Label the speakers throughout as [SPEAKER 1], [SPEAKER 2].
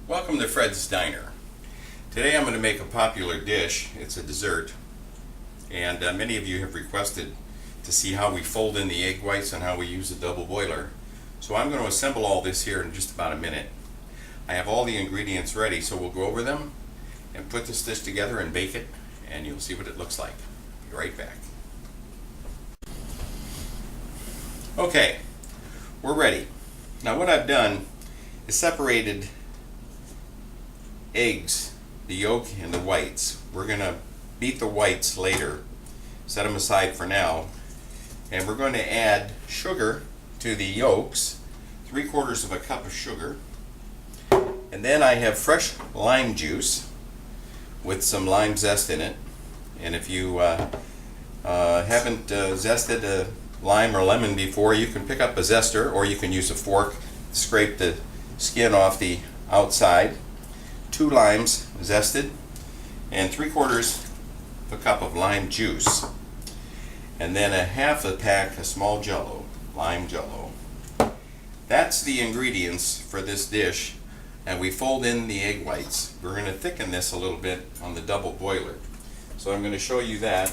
[SPEAKER 1] Welcome to Fred's Diner. Today I'm going to make a popular dish. It's a dessert, and many of you have requested to see how we fold in the egg whites and how we use a double boiler. So I'm going to assemble all this here in just about a minute. I have all the ingredients ready, so we'll go over them and put this dish together and bake it, and you'll see what it looks like. Be right back. Okay, we're ready. Now what I've done is separated eggs, the yolk and the whites. We're going to beat the whites later, set them aside for now, and we're going to add sugar to the yolks, 3/4 of a cup of sugar, and then I have fresh lime juice with some lime zest in it. And if you haven't zested a lime or lemon before, you can pick up a zester, or you can use a fork, scrape the skin off the outside. 2 limes zested, and 3/4 of a cup of lime juice, and then a half a pack of small jello, lime jello. That's the ingredients for this dish, and we fold in the egg whites. We're going to thicken this a little bit on the double boiler, so I'm going to show you that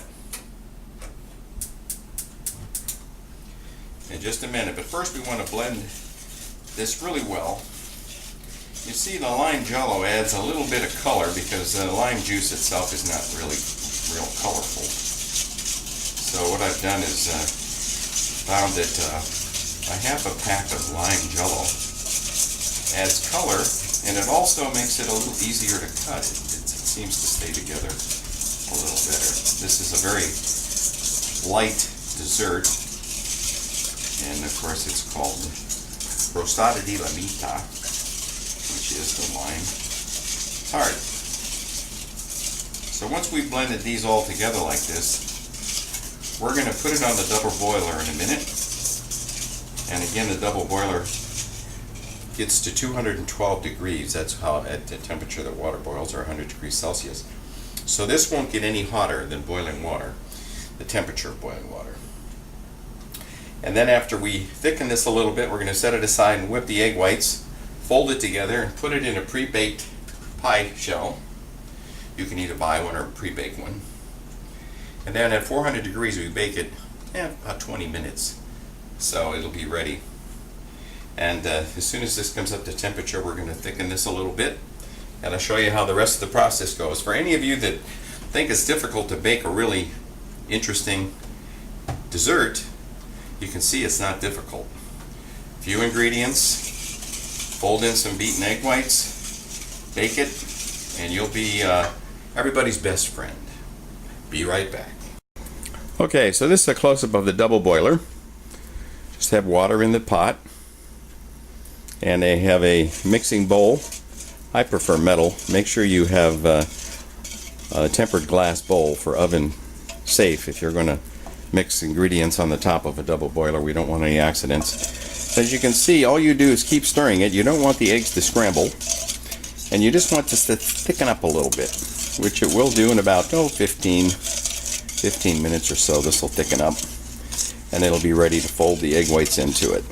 [SPEAKER 1] in just a minute. But first we want to blend this really well. You see, the lime jello adds a little bit of color because the lime juice itself is not really real colorful. So what I've done is found that a half a pack of lime jello adds color, and it also makes it a little easier to cut. It seems to stay together a little better. This is a very light dessert, and of course it's called crostata di limita, which is the lime tart. So once we've blended these all together like this, we're going to put it on the double boiler in a minute. And again, the double boiler gets to 212 degrees. That's how at the temperature that water boils, or 100 degrees Celsius. So this won't get any hotter than boiling water, the temperature of boiling water. And then after we thicken this a little bit, we're going to set it aside and whip the egg whites, fold it together, and put it in a pre-baked pie shell. You can either buy one or pre-bake one. And then at 400 degrees we bake it about 20 minutes. So it'll be ready. And as soon as this comes up to temperature, we're going to thicken this a little bit, and I'll show you how the rest of the process goes. For any of you that think it's difficult to bake a really interesting dessert, you can see it's not difficult. Few ingredients, fold in some beaten egg whites, bake it, and you'll be everybody's best friend. Be right back. Okay, so this is a close-up of the double boiler. Just have water in the pot, and they have a mixing bowl. I prefer metal. Make sure you have a tempered glass bowl for oven safe if you're going to mix ingredients on the top of a double boiler. We don't want any accidents. As you can see, all you do is keep stirring it. You don't want the eggs to scramble, and you just want this to thicken up a little bit, which it will do in about 15 minutes or so. This will thicken up, and it'll be ready to fold the egg whites into it.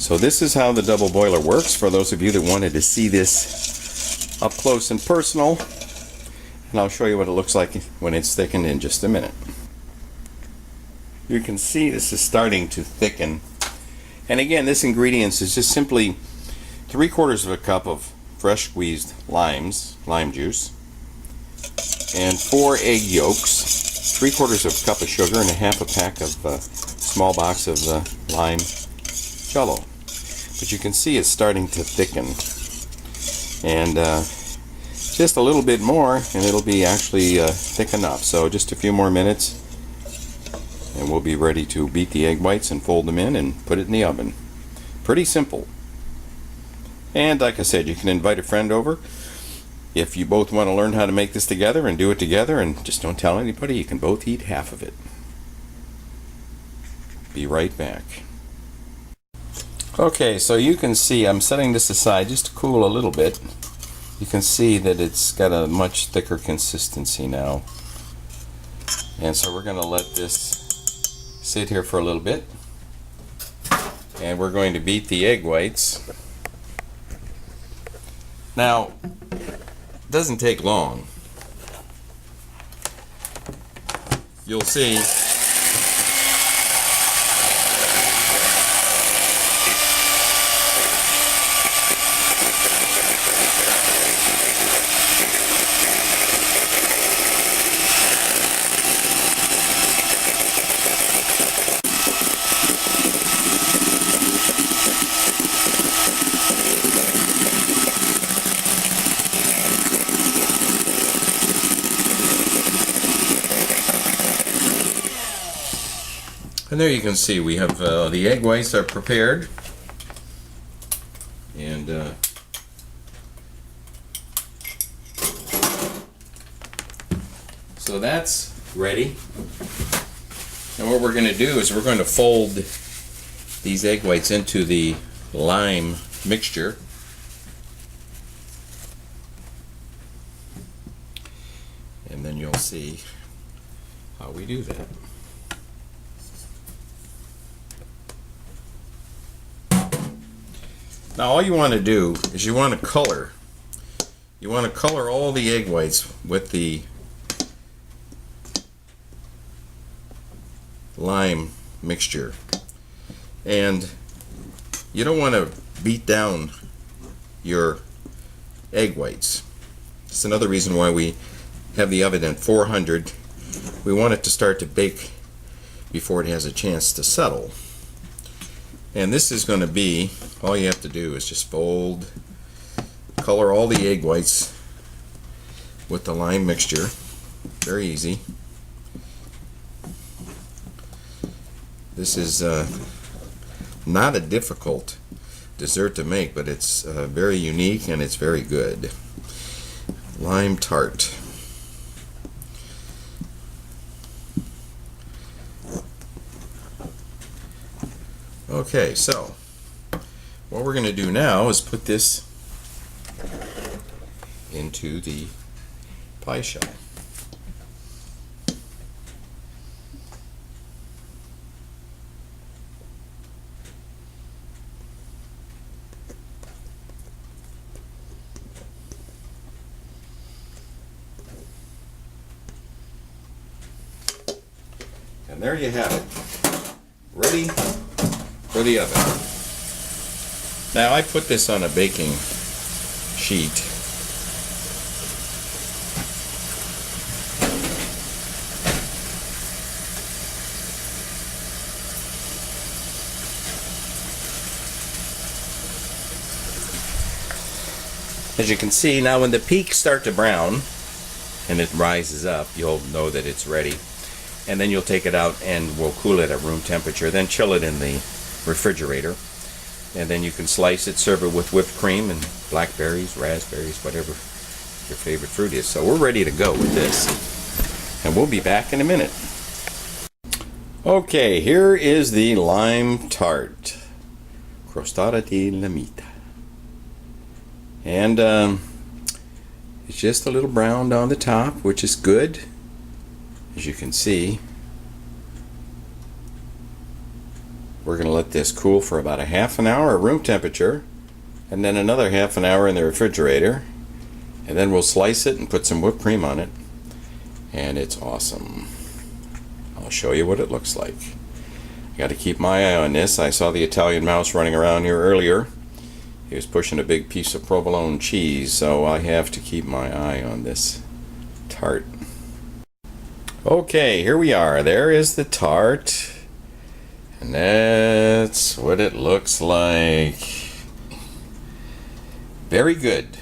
[SPEAKER 1] So this is how the double boiler works, for those of you that wanted to see this up close and personal, and I'll show you what it looks like when it's thickened in just a minute. You can see this is starting to thicken. And again, this ingredients is just simply 3/4 of a cup of fresh squeezed lime juice, and 4 egg yolks, 3/4 of a cup of sugar, and a half a pack of small box of lime jello. But you can see it's starting to thicken, and just a little bit more and it'll be actually thick enough. So just a few more minutes and we'll be ready to beat the egg whites and fold them in and put it in the oven. Pretty simple. And like I said, you can invite a friend over. If you both want to learn how to make this together and do it together, and just don't tell anybody, you can both eat half of it. Be right back. Okay, so you can see I'm setting this aside just to cool a little bit. You can see that it's got a much thicker consistency now. And so we're going to let this sit here for a little bit. And we're going to beat the egg whites Now, it doesn't take long. You'll see and there you can see we have the egg whites are prepared, and so that's ready. And what we're going to do is we're going to fold these egg whites into the lime mixture. And then you'll see how we do that. Now all you want to do is you want to color all the egg whites with the lime mixture, and you don't want to beat down your egg whites. It's another reason why we have the oven at 400. We want it to start to bake before it has a chance to settle. And this is going to be, all you have to do is just fold, color all the egg whites with the lime mixture. Very easy. This is not a difficult dessert to make, but it's very unique and it's very good. Lime tart. Okay, so what we're going to do now is put this into the pie shell. And there you have it, ready for the oven. Now I put this on a baking sheet. As you can see, now when the peaks start to brown and it rises up, you'll know that it's ready. And then you'll take it out and we'll cool it at room temperature, then chill it in the refrigerator, and then you can slice it, serve it with whipped cream and blackberries, raspberries, whatever your favorite fruit is. So we're ready to go with this, and we'll be back in a minute. Okay, here is the lime tart, crostata di limita, and it's just a little browned on the top, which is good. As you can see, we're going to let this cool for about a half an hour at room temperature, and then another half an hour in the refrigerator, and then we'll slice it and put some whipped cream on it, and it's awesome. I'll show you what it looks like. I got to keep my eye on this. I saw the Italian mouse running around here earlier. He was pushing a big piece of provolone cheese, so I have to keep my eye on this tart. Okay, here we are. There is the tart, and that's what it looks like. Very good.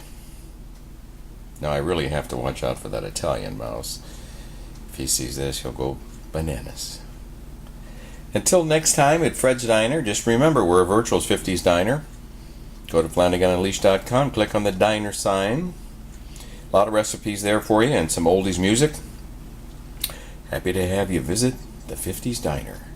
[SPEAKER 1] Now I really have to watch out for that Italian mouse. If he sees this, he'll go bananas. Until next time at Fred's Diner, just remember we're a Virtual's 50s Diner. Go to FlanaganUnleashed.com, click on the diner sign. A lot of recipes there for you and some oldies music. Happy to have you visit the 50s Diner.